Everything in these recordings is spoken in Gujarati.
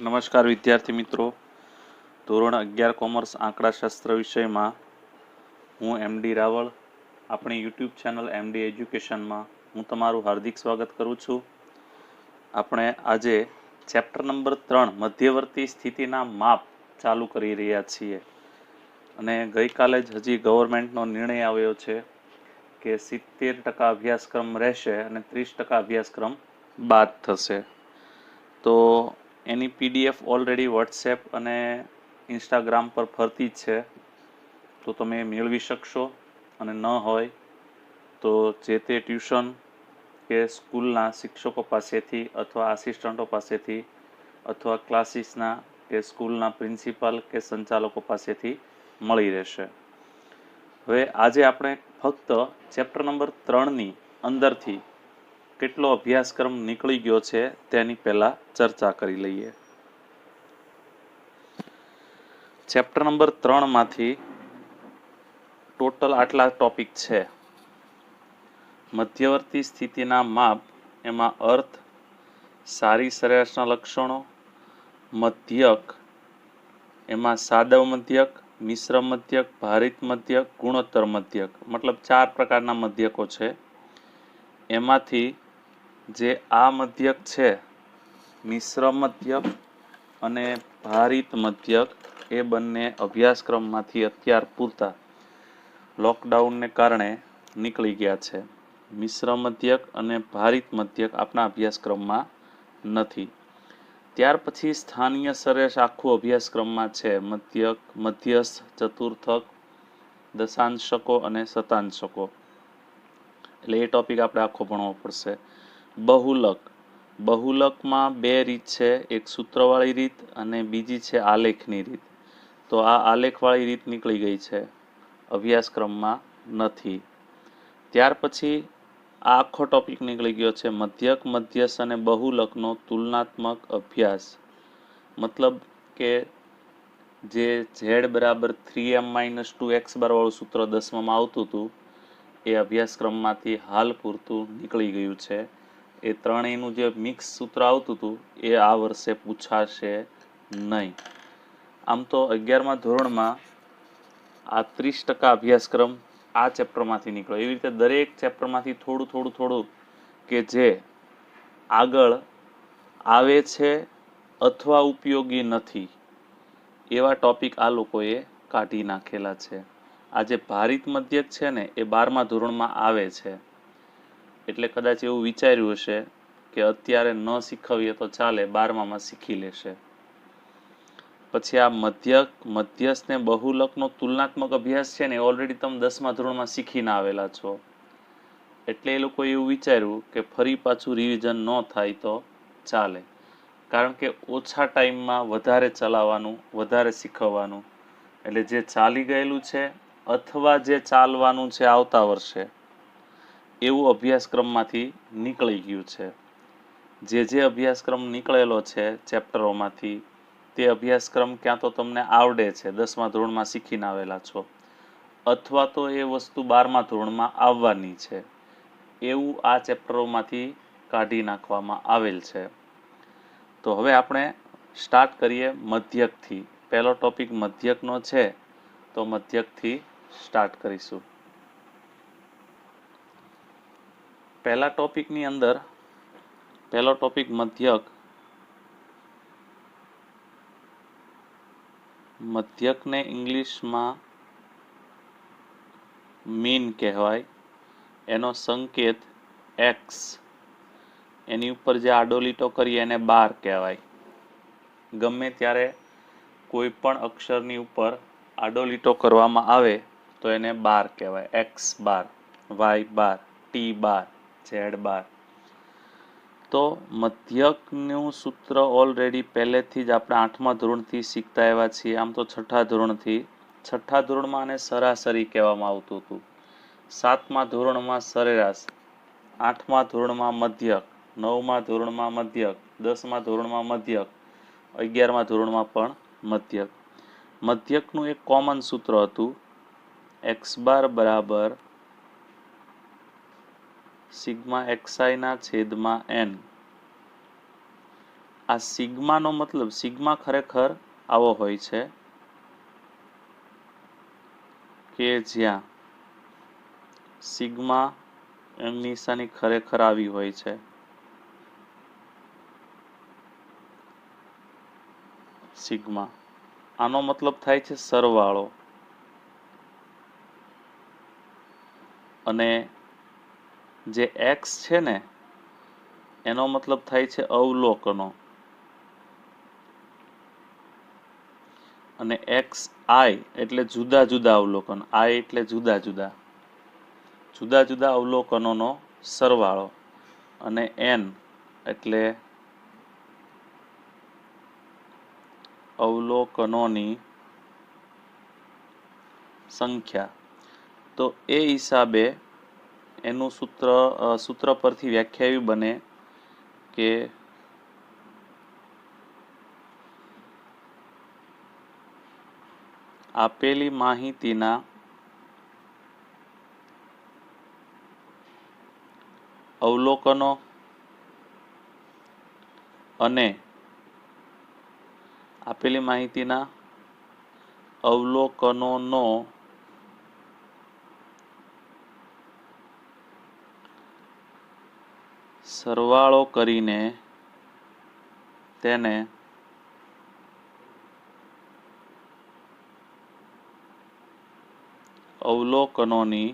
નમસ્કાર વિદ્યાર્થી મિત્રો, ધોરણ 11 કોમર્સ આંકડાશાસ્ત્ર વિષયમાં હું એમડી રાવળ આપણી યુટ્યુબ ચેનલ એમડી એજ્યુકેશનમાં હું તમારું હાર્દિક સ્વાગત કરું છું. આપણે આજે ચેપ્ટર નંબર 3 મધ્યવર્તી સ્થિતિના માપ ચાલુ કરી રહ્યા છીએ અને ગઈકાલે જ હજી ગવર્મેન્ટનો નિર્ણય આવ્યો છે કે 70% અભ્યાસક્રમ રહેશે અને 30% અભ્યાસક્રમ બાદ થશે. તો એની પીડીએફ ઓલરેડી વોટ્સએપ અને ઇન્સ્ટાગ્રામ પર ફરતી જ છે, તો તમે મેળવી શકશો. અને ન હોય તો જે તે ટ્યુશન કે સ્કૂલના શિક્ષકો પાસેથી અથવા આસિસ્ટન્ટો પાસેથી અથવા ક્લાસીસના કે સ્કૂલના પ્રિન્સિપાલ કે સંચાલકો પાસેથી મળી રહેશે. હવે આજે આપણે ફક્ત ચેપ્ટર નંબર 3ની અંદરથી કેટલો અભ્યાસક્રમ નીકળી ગયો છે તેની પહેલા ચર્ચા કરી લઈએ. ચેપ્ટર નંબર 3માંથી ટોટલ આટલા ટોપિક છે: મધ્યવર્તી સ્થિતિના માપ, એમાં અર્થ, સારી સરેરાશના લક્ષણો, મધ્યક, એમાં સાદવ મધ્યક, મિશ્ર મધ્યક, ભારિત મધ્યક, ગુણોત્તર મધ્યક, મતલબ 4 પ્રકારના મધ્યકો છે. એમાંથી જે આ મધ્યક છે, મિશ્ર મધ્યક અને ભારિત મધ્યક, એ બંને અભ્યાસક્રમમાંથી અત્યાર પૂરતા લોકડાઉનને કારણે નીકળી ગયા છે. મિશ્ર મધ્યક અને ભારિત મધ્યક આપણા અભ્યાસક્રમમાં નથી. ત્યાર પછી સ્થાનીય સરેરાશ આખું અભ્યાસક્રમમાં છે: મધ્યક, મધ્યસ્થ, ચતુર્થક, દશાંશકો અને શતાંશકો. એટલે એ ટોપિક આપણે આખો ભણવો પડશે. બહુલક, બહુલકમાં 2 રીત છે, એક સૂત્રવાળી રીત અને બીજી છે આલેખની રીત. તો આ આલેખવાળી રીત નીકળી ગઈ છે, અભ્યાસક્રમમાં નથી. ત્યાર પછી આ આખો ટોપિક નીકળી ગયો છે મધ્યક, મધ્યસ્થ અને બહુલકનો તુલનાત્મક અભ્યાસ. મતલબ કે જે z બરાબર 3m - 2x વાળું સૂત્ર 10માં આવતું હતું, એ અભ્યાસક્રમમાંથી હાલ પૂરતું નીકળી ગયું છે. એ ત્રણેયનું જે મિક્સ સૂત્ર આવતું હતું એ આ વર્ષે પૂછાશે નહીં. આમ તો 11મા ધોરણમાં આ 30% અભ્યાસક્રમ આ ચેપ્ટરમાંથી નીકળ્યો. એવી રીતે દરેક ચેપ્ટરમાંથી થોડું કે જે આગળ આવે છે અથવા ઉપયોગી નથી, એવા ટોપિક આ લોકોએ કાઢી નાખેલા છે. આ જે ભારિત મધ્યક છે ને, એ 12મા ધોરણમાં આવે છે, એટલે કદાચ એવું વિચાર્યું હશે કે અત્યારે ન શીખવીએ તો ચાલે, 12મામાં શીખી લેશે. પછી આ મધ્યક, મધ્યસ્થ ને બહુલકનો તુલનાત્મક અભ્યાસ છે ને, ઓલરેડી તમે 10મા ધોરણમાં શીખીને આવેલા છો. એટલે એ લોકોએ એવું વિચાર્યું કે ફરી પાછું રિવિઝન ન થાય તો ચાલે, કારણ કે ઓછા ટાઈમમાં વધારે ચલાવવાનું, વધારે શીખવવાનું. એટલે જે ચાલી ગયેલું છે અથવા જે ચાલવાનું છે આવતા વર્ષે, એવું અભ્યાસક્રમમાંથી નીકળી ગયું છે. જે અભ્યાસક્રમ નીકળેલો છે ચેપ્ટરોમાંથી, તે અભ્યાસક્રમ ક્યાં તો તમને આવડે છે, 10મા ધોરણમાં શીખીને આવેલા છો, અથવા તો એ વસ્તુ 12મા ધોરણમાં આવવાની છે, એવું આ ચેપ્ટરોમાંથી કાઢી નાખવામાં આવેલ છે. તો હવે આપણે સ્ટાર્ટ કરીએ મધ્યકથી. પહેલો ટોપિક મધ્યકનો છે, તો મધ્યકથી સ્ટાર્ટ કરીશું. પહેલા ટોપિકની અંદર પહેલો ટોપિક મધ્યક. મધ્યકને ઇંગ્લિશમાં મીન કહેવાય. એનો સંકેત એક્સ, એની ઉપર જે આડો લીટો કરીએ એને બાર કહેવાય. ગમે ત્યારે કોઈ પણ અક્ષરની ઉપર આડો લીટો કરવામાં આવે તો એને બાર કહેવાય. એક્સ બાર, વાય બાર, ટી બાર, ઝેડ બાર. તો મધ્યકનું સૂત્ર ઓલરેડી પહેલેથી જ આપણે 8મા ધોરણથી શીખતા આવ્યા છીએ. આમ તો 6ઠા ધોરણથી. 6ઠા ધોરણમાં આને સરાસરી કહેવામાં આવતું હતું, 7મા ધોરણમાં સરેરાશ, 8મા ધોરણમાં મધ્યક, 9મા ધોરણમાં મધ્યક, 10મા ધોરણમાં મધ્યક, 11મા ધોરણમાં પણ મધ્યક. મધ્યકનું એક કોમન સૂત્ર હતું, x બાર બરાબર સિગ્મા xi ના છેદમાં n. આ સિગ્માનો મતલબ સિગ્મા ખરેખર આવો હોય છે કે જ્યાં સિગ્મા એમની નિશાની ખરેખર આવી હોય છે. સિગ્મા આનો મતલબ થાય છે સરવાળો, અને જે x છે ને એનો મતલબ થાય છે અવલોકનો, અને xi એટલે જુદા જુદા અવલોકન, i એટલે જુદા જુદા જુદા જુદા અવલોકનોનો સરવાળો, અને n એટલે અવલોકનોની સંખ્યા. તો એ હિસાબે એનું સૂત્ર પરથી વ્યાખ્યા એવી બને કે આપેલી માહિતીના અવલોકનો અને આપેલી માહિતીના અવલોકનોનો સરવાળો કરીને તેને અવલોકનોની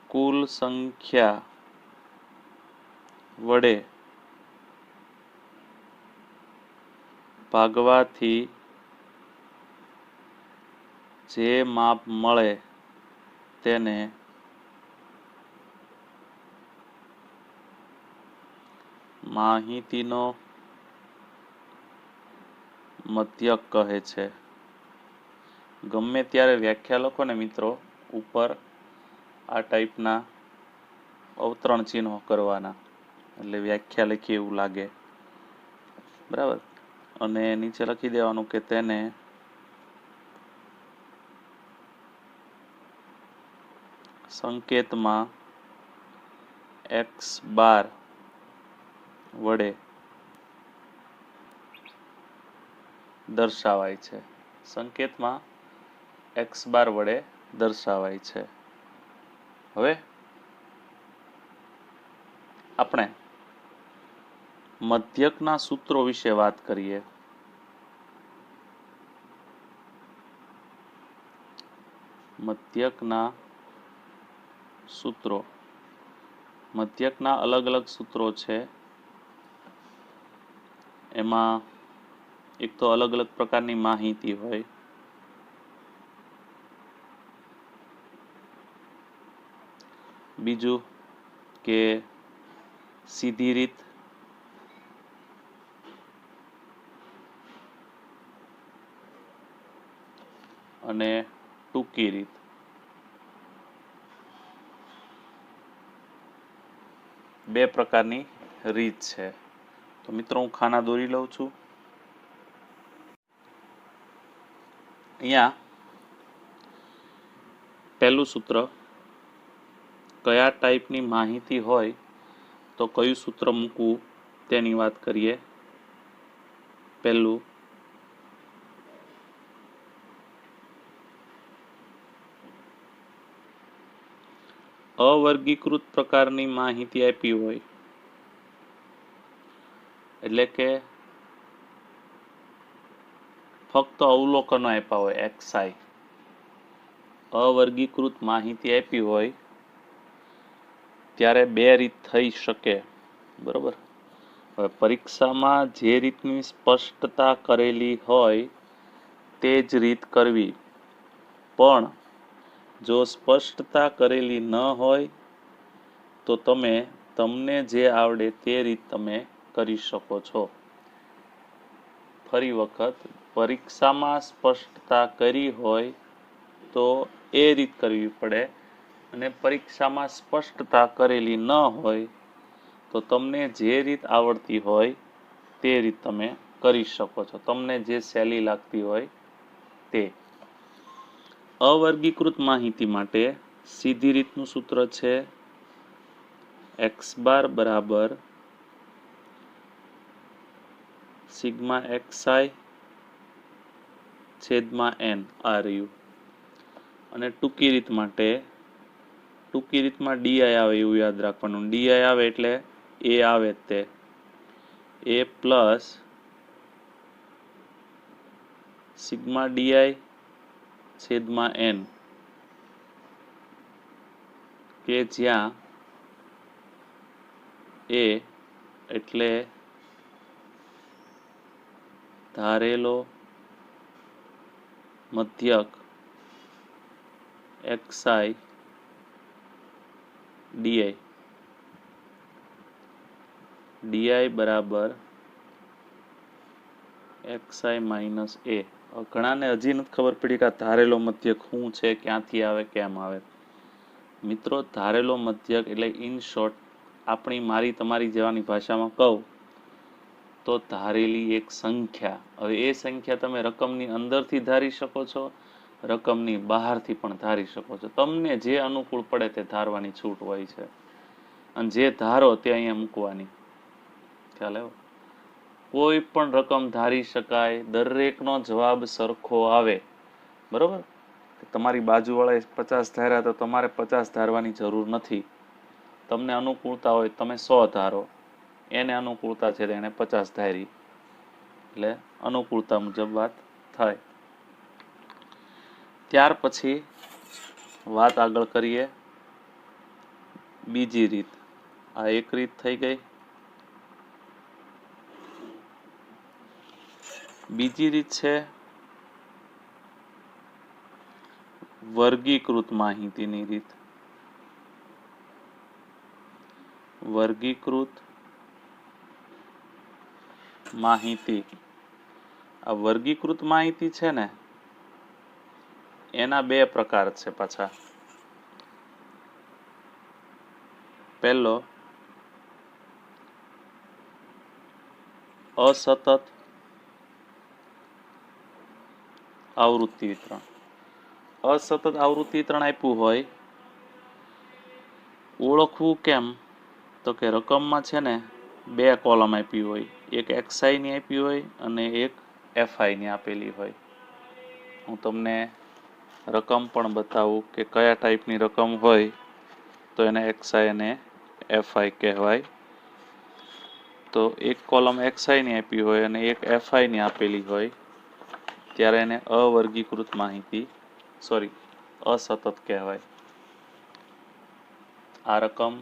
કુલ સંખ્યા વડે ભાગવાથી જે માપ મળે તેને માહિતીનો મધ્યક કહે છે. ગમે ત્યારે વ્યાખ્યા લખો ને મિત્રો, ઉપર આ ટાઈપના અવતરણ ચિહ્નો કરવાના, એટલે વ્યાખ્યા લખી એવું લાગે, બરાબર. અને નીચે લખી દેવાનું કે તેને સંકેતમાં x બાર વડે દર્શાવાય છે. સંકેતમાં x બાર વડે દર્શાવાય છે. હવે આપણે મધ્યકના સૂત્રો વિશે વાત કરીએ. મધ્યકના સૂત્રો, મધ્યકના અલગ અલગ સૂત્રો છે. એમાં એક તો અલગ અલગ પ્રકારની માહિતી હોય, બીજું કે સીધી રીત, અને ટૂંકી રીત. બે પ્રકારની રીત છે. તો મિત્રો હું ખાના દોરી લઉં છું. અહીંયા પહેલું સૂત્ર, કયા ટાઈપની માહિતી હોય તો કયું સૂત્ર મૂકવું તેની વાત કરીએ. પહેલું, અવર્ગીકૃત પ્રકારની માહિતી આપી હોય, એટલે કે ફક્ત અવલોકનો આપ્યા હોય xi, અવર્ગીકૃત માહિતી આપી હોય ત્યારે બે રીત થઈ શકે, બરોબર. હવે પરીક્ષામાં જે રીતની સ્પષ્ટતા કરેલી હોય તે જ રીત કરવી, પણ જો સ્પષ્ટતા કરેલી ન હોય તો તમને જે આવડે તે રીત તમે કરી શકો છો. ફરી વખત, પરીક્ષામાં સ્પષ્ટતા કરી હોય તો એ રીત કરવી પડે, અને પરીક્ષામાં સ્પષ્ટતા કરેલી ન હોય તો તમને જે રીત આવડતી હોય તે રીત તમે કરી શકો છો, તમને જે સહેલી લાગતી હોય તે. અવર્ગીકૃત માહિતી માટે સીધી રીતનું સૂત્ર છે x બાર બરાબર સિગ્મા એક્સઆઈ છેદમાં એન આ રહ્યું. અને ટૂંકી રીત માટે ટૂંકી રીતમાં ડીઆઈ આવે એવું યાદ રાખવાનું. ડીઆઈ આવે એટલે એ આવે તે એ પ્લસ સિગ્મા ડીઆઈ છેદમાં એન, કે જ્યાં એ એટલે ધારેલો મધ્યક એક્સઆઈ ડીઆઈ. ડીઆઈ બરાબર એક્સઆઈ માઇનસ એ. ઘણાને હજી નથી ખબર પડી કે આ ધારેલો મધ્યક શું છે, ક્યાંથી આવે, કેમ આવે. મિત્રો, ધારેલો મધ્યક એટલે ઇન શોર્ટ મારી તમારી જેવાની ભાષામાં કહું તો ધારેલી એક સંખ્યા. હવે એ સંખ્યા તમે રકમની અંદરથી ધારી શકો છો, રકમની બહારથી પણ ધારી શકો છો. તમને જે અનુકૂળ પડે તે ધારવાની છૂટ હોય છે, અને જે ધારો તે અહીંયા મૂકવાની. ખ્યાલ આવ્યો? કોઈ પણ રકમ ધારી શકાય, દરેકનો જવાબ સરખો આવે. બરોબર? તમારી બાજુવાળાએ 50 ધાર્યા તો તમારે 50 ધારવાની જરૂર નથી. તમને અનુકૂળતા હોય તમે 100 ધારો, એને અનુકૂળતા છે એને 50 ધારી, એટલે અનુકૂળતા મુજબ વાત થાય. ત્યાર પછી વાત આગળ કરીએ બીજી રીત. આ એક રીત થઈ ગઈ. બીજી રીત છે વર્ગીકૃત માહિતીની રીત. વર્ગીકૃત માહિતી. આ વર્ગીકૃત માહિતી છે ને, એના બે પ્રકાર છે પાછા. પહેલો અસતત આવૃત્તિ વિતરણ. અસતત આવૃત્તિ વિતરણ આપ્યું હોય, ઓળખવું કેમ તો કે રકમમાં છે ને બે કોલમ આપી હોય, એક એક્સઆઈ ની આપી હોય અને એક એફઆઈ ની આપેલી હોય. હું તમને રકમ પણ બતાવું કે કયા ટાઈપની રકમ હોય તો એને એક્સઆઈ અને એફઆઈ કહેવાય. તો એક કોલમ એક્સઆઈ ની આપી હોય અને એક એફઆઈ ની આપેલી હોય ત્યારે એને અવર્ગીકૃત માહિતી અસતત કહેવાય. આ રકમ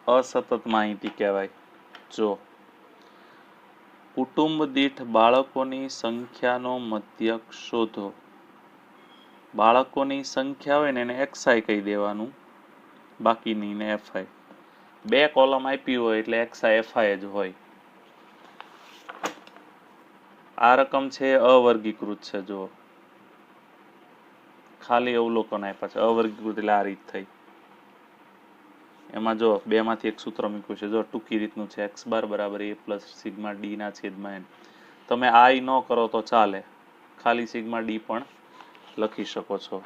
અસતત માહિતી કહેવાય. જો કુટુંબ દીઠ બાળકોની સંખ્યાનો મધ્યક શોધો. બાળકોની સંખ્યા હોય ને એને એક્સઆઈ કહી દેવાનું, બાકીની ને એફઆઈ. બે કોલમ આપી હોય એટલે એક્સઆઈ એફઆઈ જ હોય. આ રકમ છે અવર્ગીકૃત છે. જો ખાલી અવલોકન આપ્યા છે. અવર્ગીકૃત એટલે આ રીત થઈ. એમાં જો બે માંથી એક સૂત્ર મૂક્યું છે. જો ટૂંકી રીતનું છે, એક્સ બાર બરાબર એ પ્લસ સિગ્મા ડી ના છેદમાં એન. તમે આઈ ન કરો તો ચાલે, ખાલી સિગ્મા ડી પણ લખી શકો છો.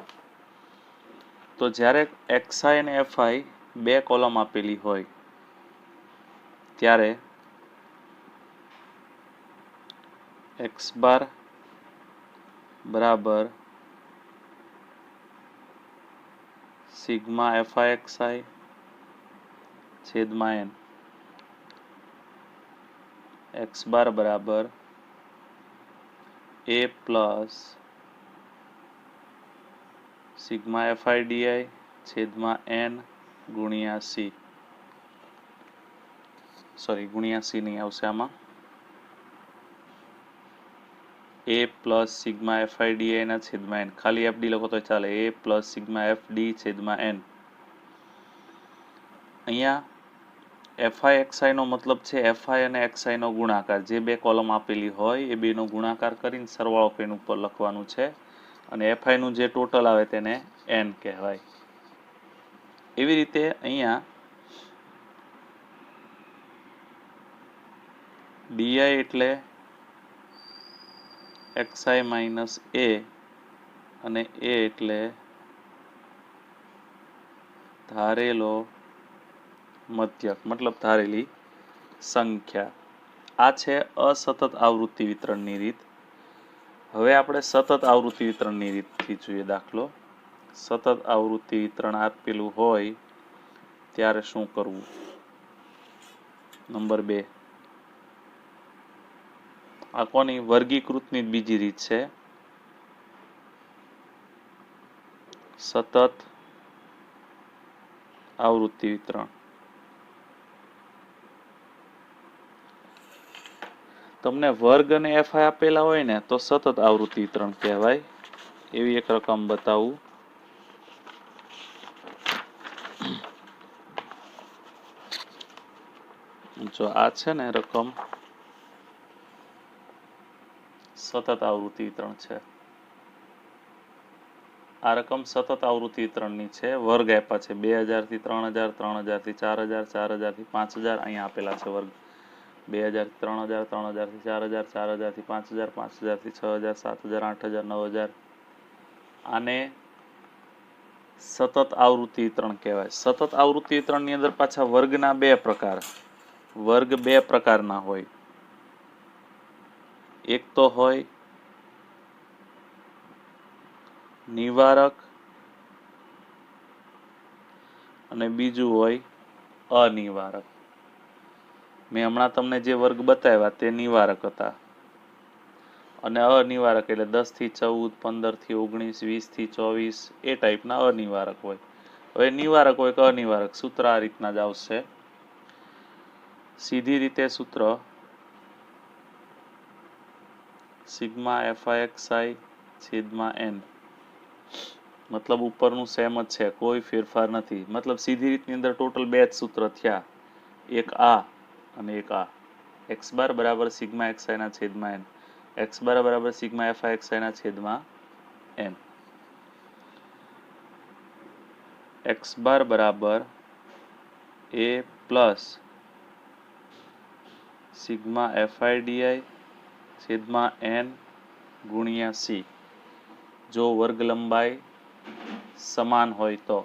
તો જ્યારે એક્સઆઈ અને એફઆઈ બે કોલમ આપેલી હોય ત્યારે એક્સ બાર બરાબર સિગ્મા એફઆઈ એક્સઆઈ છેદમાં એન. એક્સ બાર બરાબર એ પ્લસ સિગ્મા એફઆઈ ડીઆઈ છેદમાં એન ગુણ્યા સી. ગુણ્યા સી નહીં આવશે આમાં. એ પ્લસ સિગ્મા એફઆઈ ડીઆઈ ના છેદમાં એન. ખાલી એફડી લખો તો ચાલે. એ પ્લસ સિગ્મા એફડી છેદમાં એન. અહીંયા એફઆઈ એક્સઆઈ નો મતલબ છે એફઆઈ અને એક્સઆઈ નો ગુણાકાર. જે બે કોલમ આપેલી હોય એ બેનો ગુણાકાર કરીને સરવાળો કરીને ઉપર લખવાનું છે, અને એફઆઈ નું જે ટોટલ આવે તેને એન કહેવાય. એવી રીતે અહીંયા ડીઆઈ એટલે એક્સઆઈ માઇનસ એ અને એ એટલે ધારેલો મધ્યક, મતલબ ધારેલી સંખ્યા. આ છે અસતત આવૃત્તિ વિતરણની રીત. હવે આપણે સતત આવૃત્તિ વિતરણની રીતથી જોઈએ દાખલો. સતત આવૃત્તિ વિતરણ આપેલું હોય ત્યારે શું કરવું? નંબર 2, આ કોની વર્ગીકૃતની બીજી રીત છે. સતત આવૃત્તિ વિતરણ. તમને વર્ગ અને એફઆઈ આપેલા હોય ને તો સતત આવૃત્તિ વિતરણ કહેવાય. એવી એક રકમ બતાવું. જો આ છે ને રકમ સતત આવૃત્તિ વિતરણ છે. આ રકમ સતત આવૃત્તિ વિતરણની છે. વર્ગ આપ્યા છે 2000 થી 3000, 3000 થી 4000, 4000 થી 5000. અહીંયા આપેલા છે વર્ગ 2000 થી 3000, 3000 થી 4000, 4000 થી 5000, 5000 થી 6000, 7000, 8000, 9000. આને સતત આવૃત્તિ વિતરણ કહેવાય. સતત આવૃત્તિ વિતરણની અંદર પાછા વર્ગના બે પ્રકાર. વર્ગ બે પ્રકારના હોય. એક તો હોય નિવારક અને બીજું હોય અનિવારક. મેં હમણાં તમને જે વર્ગ બતાવ્યા તે નિવારક હતા અને અનિવારક એટલે 10 થી 14, 15 થી 19, 20 થી 24 એ ટાઈપના અનિવારક હોય. હવે નિવારક હોય કે અનિવારક, સૂત્ર આ રીતના જ આવશે. સીધી રીતે સૂત્ર સિગ્મા FIXI છેદમાં n. મતલબ ઉપરનું સેમ જ છે, કોઈ ફેરફાર નથી. મતલબ સીધી રીતની અંદર ટોટલ બે જ સૂત્ર થયા, એક આ અને એક આ. x બાર બરાબર સિગ્મા xi ના છેદમાં n, x બાર બરાબર સિગ્મા FIXI ના છેદમાં n. x બાર બરાબર a પ્લસ સિગ્મા FIDI છેદમાં n ગુણ્યા c, જો વર્ગ લંબાઈ સમાન હોય તો,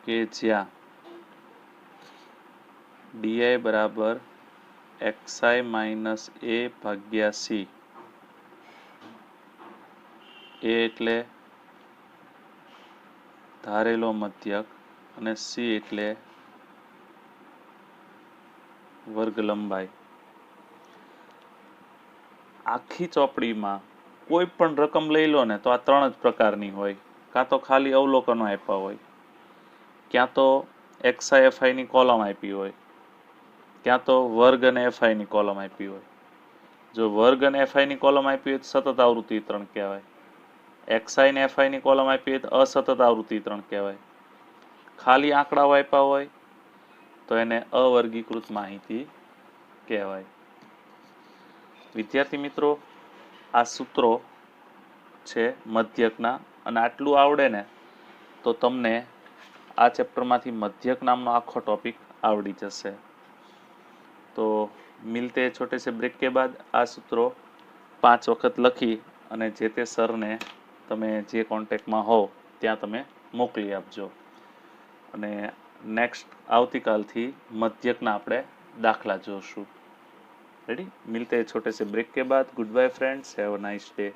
કે જ્યાં di બરાબર xi માઇનસ a ભાગ્યા c, a એટલે ધારેલો મધ્યક અને c એટલે વર્ગ લંબાઈ. આખી ચોપડીમાં કોઈ પણ રકમ લઈ લો ને તો આ ત્રણ જ પ્રકારની હોય. કાં તો ખાલી અવલોકનો આપ્યા હોય, ક્યાં તો XI FI ની કોલમ આપી હોય, ક્યાં તો વર્ગ અને FI ની કોલમ આપી હોય. જો વર્ગ અને FI ની કોલમ આપી હોય તો સતત આવૃત્તિ વિતરણ કહેવાય. XI ને FI ની કોલમ આપી હોય તો અસતત આવૃત્તિ વિતરણ કહેવાય. ખાલી આંકડાઓ આપ્યા હોય તો એને અવર્ગીકૃત માહિતી કહેવાય. વિદ્યાર્થી મિત્રો, આ સૂત્રો છે મધ્યકના, અને આટલું આવડે ને તો તમને આ ચેપ્ટરમાંથી મધ્યક નામનો આખો ટોપિક આવડી જશે. તો મિલતે છોટે સે બ્રેક કે બાદ આ સૂત્રો 5 વખત લખી અને જે તે સરને તમે જે કોન્ટેક્ટમાં હો ત્યાં તમે મોકલી આપજો. અને નેક્સ્ટ આવતીકાલથી મધ્યકના આપણે દાખલા જોશું. रेडी? मिलते हैं छोटे से ब्रेक के बाद. Good bye friends, have a nice day.